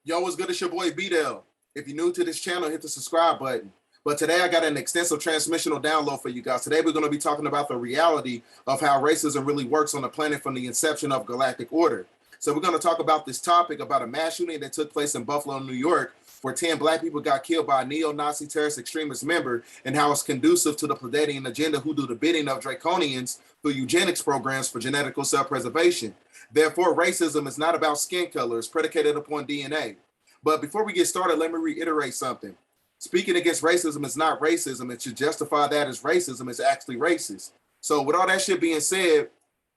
Yo, what's good? It's your boy B-Dell. If you're new to this channel, hit the subscribe button. But today I got an extensive transmissional download for you guys. Today we're going to be talking about the reality of how racism really works on the planet from the inception of galactic order. So we're going to talk about this topic about a mass shooting that took place in Buffalo, New York, where 10 black people got killed by a neo-Nazi terrorist extremist member, and how it's conducive to the Pleiadian agenda who do the bidding of draconians through eugenics programs for genetical self-preservation. Therefore, racism is not about skin color, it's predicated upon DNA. But before we get started, let me reiterate something. Speaking against racism is not racism. It should justify that as racism. It's actually racist. So with all that shit being said,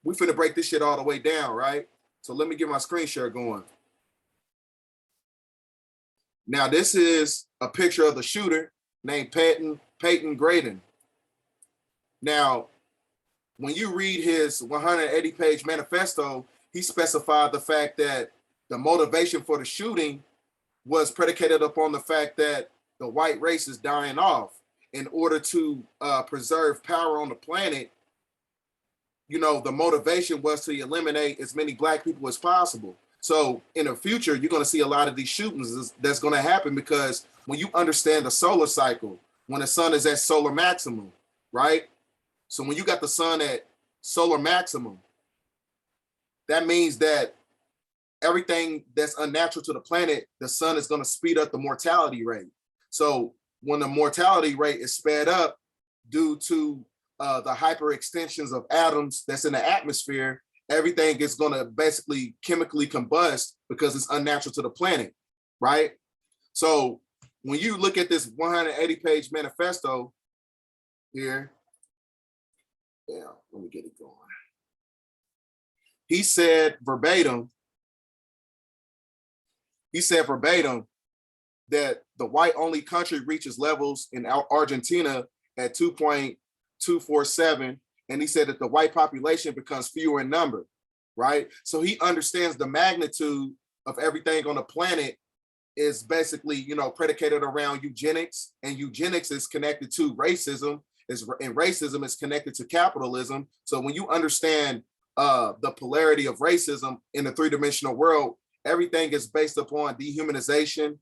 we finna break this shit all the way down, right? So let me get my screen share going. Now, this is a picture of the shooter named Peyton Graydon. Now, when you read his 180-page manifesto, he specified the fact that the motivation for the shooting was predicated upon the fact that the white race is dying off. In order to preserve power on the planet, you know, the motivation was to eliminate as many black people as possible. So in the future, you're going to see a lot of these shootings that's going to happen, because when you understand the solar cycle, when the sun is at solar maximum, right? So when you got the sun at solar maximum, that means that everything that's unnatural to the planet, the sun is going to speed up the mortality rate. So when the mortality rate is sped up due to the hyperextensions of atoms that's in the atmosphere, everything is going to basically chemically combust because it's unnatural to the planet, right? So when you look at this 180-page manifesto here, yeah, let me get it going. He said verbatim that the white-only country reaches levels in Argentina at 2.247, and he said that the white population becomes fewer in number, right? So he understands the magnitude of everything on the planet is basically, you know, predicated around eugenics, and eugenics is connected to racism, and racism is connected to capitalism. So when you understand the polarity of racism in the three-dimensional world, everything is based upon dehumanization,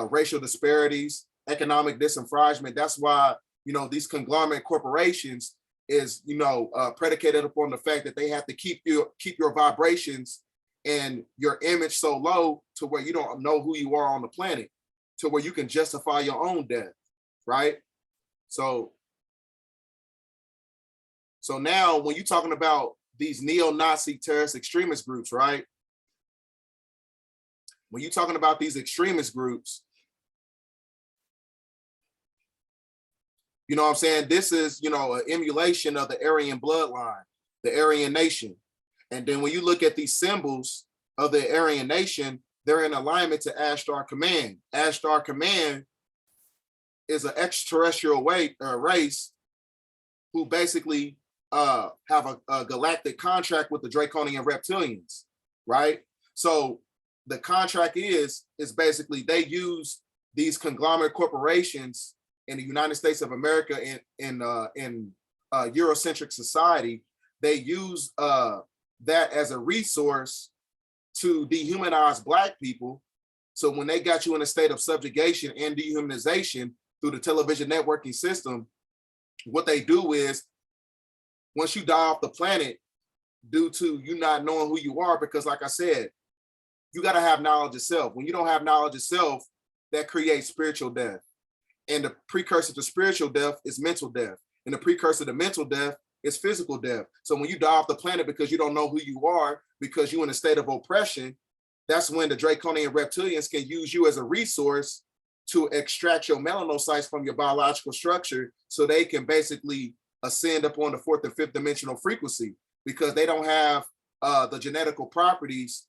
racial disparities, economic disenfranchisement. That's why, you know, these conglomerate corporations is, you know, predicated upon the fact that they have to keep your vibrations and your image so low to where you don't know who you are on the planet, to where you can justify your own death, right? So now when you're talking about these neo-Nazi terrorist extremist groups, right? When you're talking about these extremist groups, you know what I'm saying? This is, you know, an emulation of the Aryan bloodline, the Aryan nation. And then when you look at these symbols of the Aryan nation, they're in alignment to Ashtar Command. Ashtar Command is an extraterrestrial race who basically have a galactic contract with the draconian reptilians, right? So the contract is basically they use these conglomerate corporations in the United States of America in Eurocentric society. They use that as a resource to dehumanize black people. So when they got you in a state of subjugation and dehumanization through the television networking system, what they do is, once you die off the planet due to you not knowing who you are, because like I said, you got to have knowledge of self. When you don't have knowledge of self, that creates spiritual death. And the precursor to spiritual death is mental death. And the precursor to mental death is physical death. So when you die off the planet because you don't know who you are, because you're in a state of oppression, that's when the draconian reptilians can use you as a resource to extract your melanocytes from your biological structure, so they can basically ascend upon the fourth and fifth dimensional frequency, because they don't have the genetical properties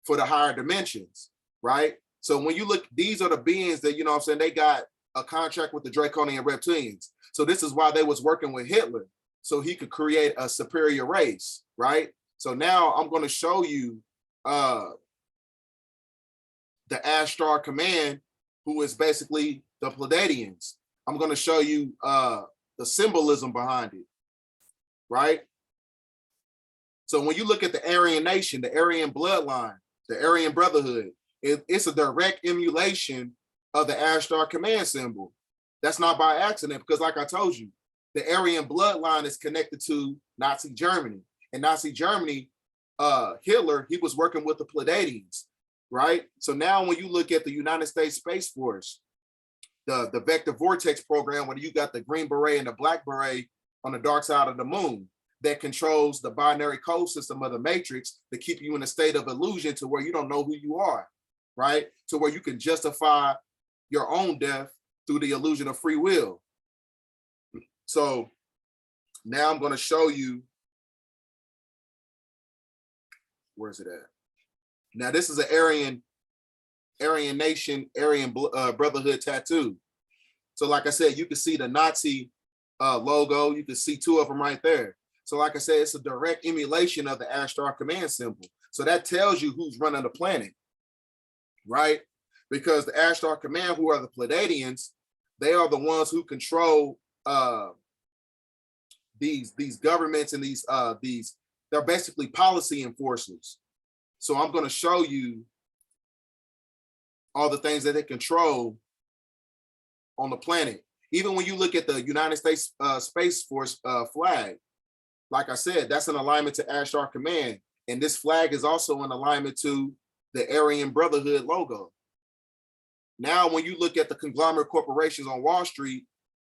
for the higher dimensions, right? So when you look, these are the beings that, you know what I'm saying, they got a contract with the draconian reptilians. So this is why they was working with Hitler, so he could create a superior race, right? So now I'm going to show you the Ashtar Command, who is basically the Pleiadians. I'm going to show you the symbolism behind it, right? So when you look at the Aryan nation, the Aryan bloodline, the Aryan brotherhood, It's a direct emulation of the Ashtar command symbol. That's not by accident, because like I told you, the Aryan bloodline is connected to Nazi Germany. And Nazi Germany, Hitler, he was working with the Pleiadians, right? So now when you look at the United States Space Force, the Vector Vortex program, where you got the Green Beret and the Black Beret on the dark side of the moon, that controls the binary code system of the matrix to keep you in a state of illusion to where you don't know who you are, right? To where you can justify your own death through the illusion of free will. So now I'm going to show you, where's it at? Now this is an Aryan nation, Aryan brotherhood tattoo. So like I said, you can see the Nazi logo. You can see two of them right there. So like I said, it's a direct emulation of the Ashtar command symbol. So that tells you who's running the planet, right? Because the Ashtar command, who are the Pleiadians, they are the ones who control these governments and these they're basically policy enforcers. So I'm going to show you all the things that they control on the planet. Even when you look at the United States Space Force flag, like I said, that's in alignment to Ashtar Command. And this flag is also in alignment to the Aryan Brotherhood logo. Now, when you look at the conglomerate corporations on Wall Street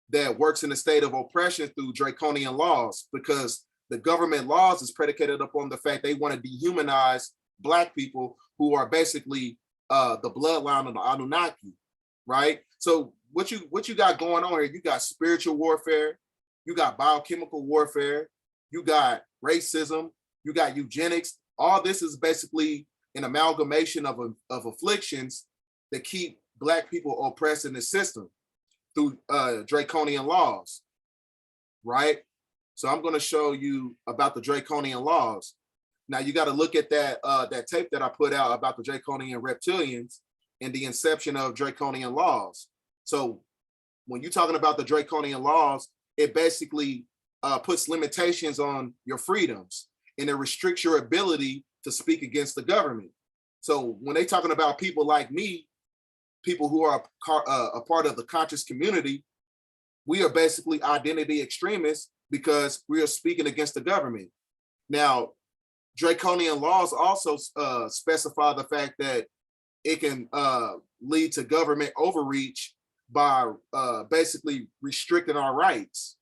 that works in a state of oppression through draconian laws, because the government laws is predicated upon the fact they want to dehumanize Black people who are basically the bloodline of the Anunnaki, right? So what you got going on here, you got spiritual warfare, you got biochemical warfare, you got racism, you got eugenics. All this is basically an amalgamation of afflictions that keep Black people oppressed in the system through draconian laws, right? So I'm going to show you about the draconian laws. Now you got to look at that tape that I put out about the draconian reptilians and the inception of draconian laws. So when you're talking about the draconian laws, it basically puts limitations on your freedoms, and it restricts your ability to speak against the government. So when they're talking about people like me, people who are a part of the conscious community, we are basically identity extremists because we are speaking against the government. Now, draconian laws also specify the fact that it can lead to government overreach by basically restricting our rights.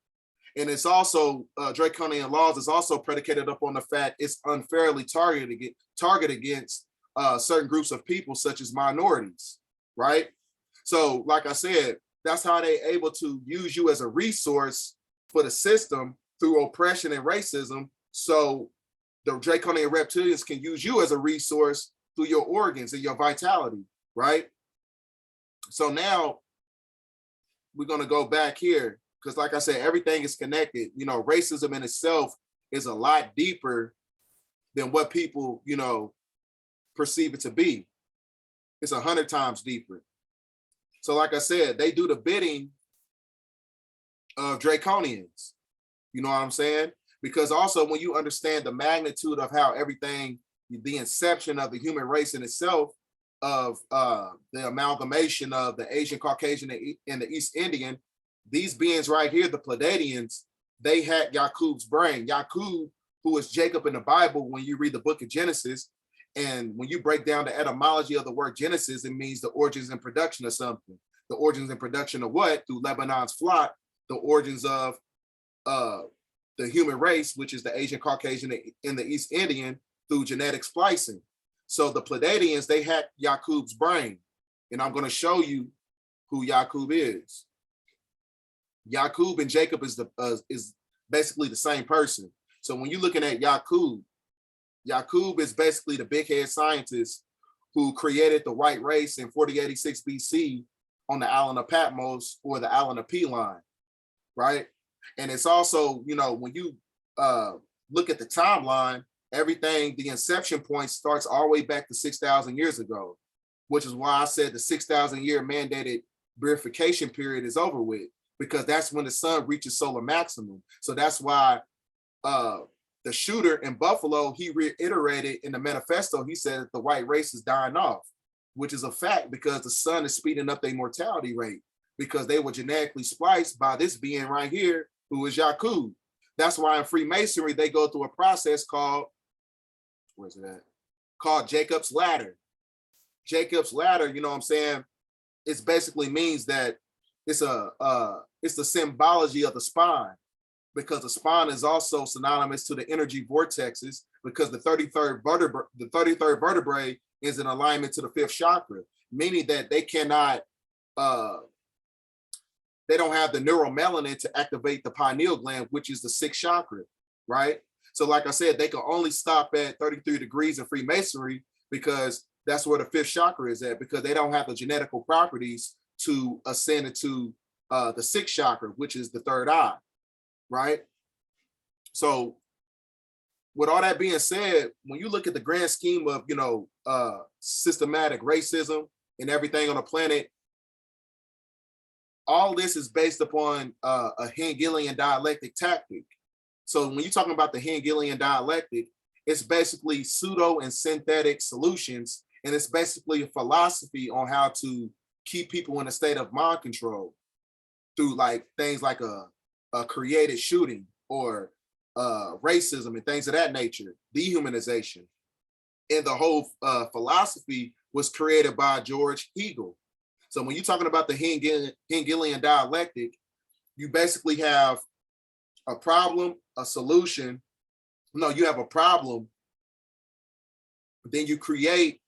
And it's also, draconian laws is also predicated upon the fact it's unfairly targeted against certain groups of people, such as minorities, right? So like I said, that's how they're able to use you as a resource for the system through oppression and racism. So the draconian reptilians can use you as a resource through your organs and your vitality, right? So now we're going to go back here, because like I said, everything is connected. You know, racism in itself is a lot deeper than what people, you know, perceive it to be. It's 100 times deeper. So like I said, they do the bidding of draconians. You know what I'm saying? Because also when you understand the magnitude of how everything, the inception of the human race in itself, of the amalgamation of the Asian, Caucasian, and the East Indian, these beings right here, the Pleiadians, they had Yakub's brain. Yakub, who is Jacob in the Bible, when you read the book of Genesis, and when you break down the etymology of the word Genesis, it means the origins and production of something. The origins and production of what? Through Lebanon's flock, the origins of the human race, which is the Asian, Caucasian, and the East Indian, through genetic splicing. So the Pleiadians, they hacked Yakub's brain. And I'm going to show you who Yakub is. Yakub and Jacob is basically the same person. So when you're looking at Yakub, Yakub is basically the big head scientist who created the white race in 4086 BC on the island of Patmos, or the island of Pleiadian, right? And it's also, you know, when you look at the timeline, everything, the inception point starts all the way back to 6,000 years ago, which is why I said the 6,000 year mandated purification period is over with, because that's when the sun reaches solar maximum. So that's why the shooter in Buffalo, he reiterated in the manifesto, he said that the white race is dying off. which is a fact because the sun is speeding up their mortality rate because they were genetically spliced by this being right here, who is Yakub. That's why in Freemasonry, they go through a process called, where's it at? Called Jacob's ladder. Jacob's ladder, you know what I'm saying? It basically means that it's the symbology of the spine, because the spine is also synonymous to the energy vortexes, because the 33rd vertebrae is in alignment to the 5th chakra, meaning that they cannot, they don't have the neuromelanin to activate the pineal gland, which is the 6th chakra, right? So like I said, they can only stop at 33 degrees in Freemasonry because that's where the 5th chakra is at, because they don't have the genetical properties to ascend into the 6th chakra, which is the 3rd eye, right? So with all that being said, when you look at the grand scheme of, you know, systematic racism and everything on the planet, all this is based upon a Hegelian dialectic tactic. So when you're talking about the Hegelian dialectic, it's basically pseudo and synthetic solutions, and it's basically a philosophy on how to keep people in a state of mind control through like things like a created shooting or racism and things of that nature, dehumanization. And the whole philosophy was created by George Hegel. So when you're talking about the Hegelian dialectic, you basically have a problem, a solution. No, you have a problem. Then you create,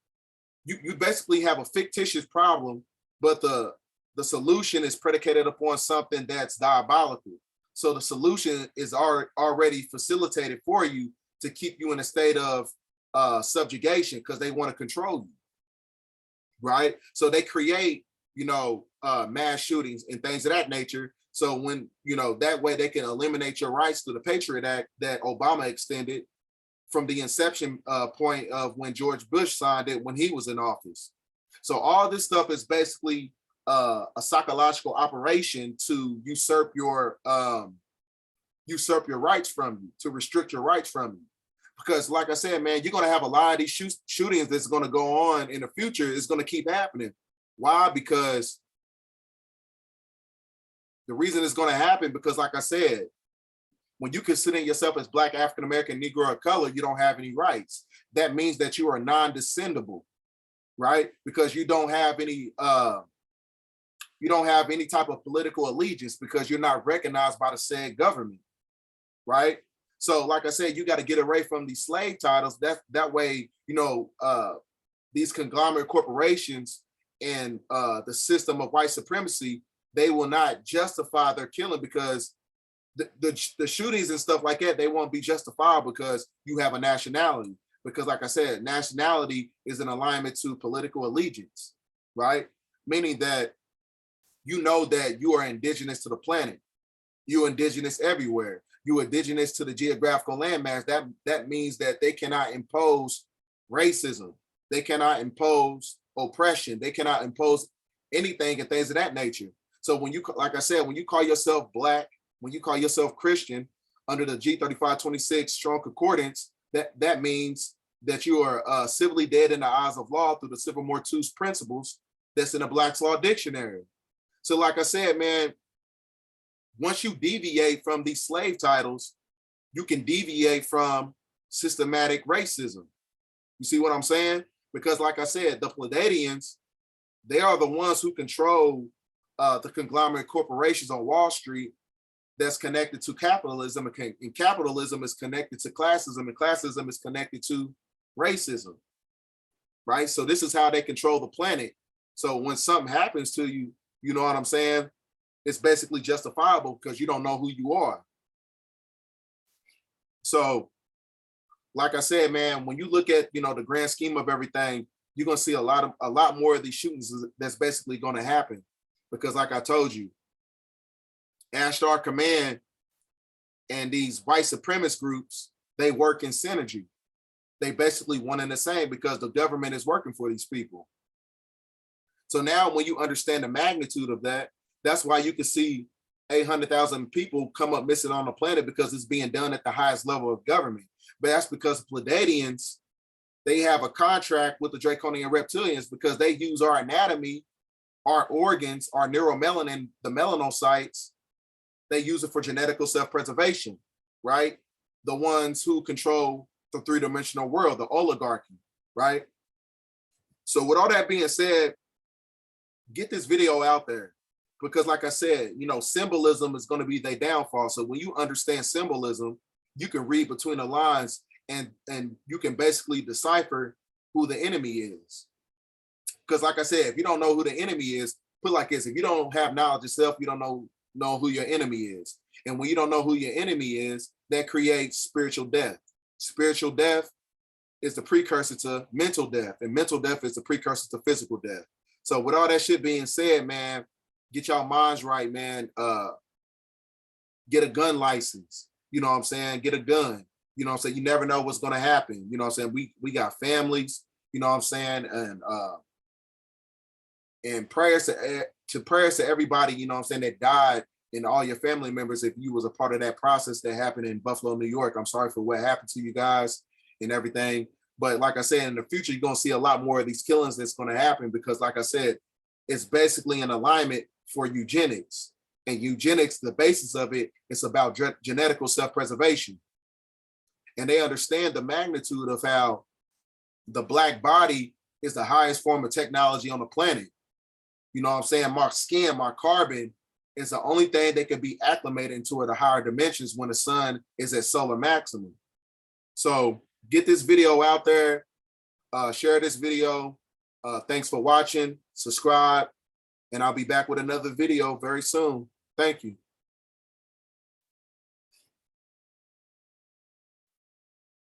you basically have a fictitious problem, but the solution is predicated upon something that's diabolical. So the solution is already facilitated for you to keep you in a state of subjugation because they want to control you, right? So they create, you know, mass shootings and things of that nature. So when, you know, that way they can eliminate your rights through the Patriot Act that Obama extended from the inception point of when George Bush signed it when he was in office. So all this stuff is basically a psychological operation to usurp your rights from you, to restrict your rights from you. Because like I said, man, you're going to have a lot of these shootings that's going to go on in the future. It's going to keep happening. Why? Because the reason it's going to happen, because like I said, when you consider yourself as Black, African American, Negro, or color, you don't have any rights. That means that you are non-descendable, right? Because you don't have any type of political allegiance because you're not recognized by the said government, right? So like I said, you got to get away from these slave titles. That way, you know, these conglomerate corporations and the system of white supremacy, they will not justify their killing because the shootings and stuff like that, they won't be justified because you have a nationality. Because like I said, nationality is an alignment to political allegiance, right? Meaning that you know that you are indigenous to the planet. You're indigenous everywhere. You're indigenous to the geographical landmass. That means that they cannot impose racism. They cannot impose oppression. They cannot impose anything and things of that nature. So when you, like I said, when you call yourself Black, when you call yourself Christian under the G3526 Strong Concordance, that means that you are civilly dead in the eyes of law through the Civil Mortuus principles that's in the Black's Law Dictionary. So like I said, man, once you deviate from these slave titles, you can deviate from systematic racism. You see what I'm saying? Because like I said, the Pleiadians, they are the ones who control the conglomerate corporations on Wall Street that's connected to capitalism, and capitalism is connected to classism, and classism is connected to racism, right? So this is how they control the planet. So when something happens to you, you know what I'm saying? It's basically justifiable because you don't know who you are. So, like I said, man, when you look at, you know, the grand scheme of everything, you're gonna see a lot more of these shootings that's basically gonna happen. Because like I told you, Ashtar Command and these white supremacist groups, they work in synergy. They basically one and the same because the government is working for these people. So now when you understand the magnitude of that, that's why you can see 800,000 people come up missing on the planet because it's being done at the highest level of government. But that's because Pleiadians, they have a contract with the Draconian reptilians because they use our anatomy, our organs, our neuromelanin, the melanocytes. They use it for genetical self-preservation, right? The ones who control the three-dimensional world, the oligarchy, right? So with all that being said, get this video out there, because like I said, you know, symbolism is going to be their downfall. So when you understand symbolism, you can read between the lines and you can basically decipher who the enemy is. Because like I said, if you don't know who the enemy is, put it like this: if you don't have knowledge yourself, you don't know who your enemy is. And when you don't know who your enemy is, that creates spiritual death. Spiritual death is the precursor to mental death, and mental death is the precursor to physical death. So with all that shit being said, man, get y'all minds right, man. Get a gun license. You know what I'm saying? Get a gun. You know what I'm saying? You never know what's going to happen. You know what I'm saying? We got families, you know what I'm saying? And prayers to everybody, you know what I'm saying, that died, and all your family members, if you was a part of that process that happened in Buffalo, New York. I'm sorry for what happened to you guys and everything. But like I said, in the future, you're going to see a lot more of these killings that's going to happen, because like I said, it's basically an alignment for eugenics. And eugenics, the basis of it, is about genetical self-preservation. And they understand the magnitude of how the black body is the highest form of technology on the planet. You know what I'm saying? My skin, my carbon is the only thing that can be acclimated into the higher dimensions when the sun is at solar maximum. So get this video out there, share this video. Thanks for watching, subscribe, and I'll be back with another video very soon. Thank you.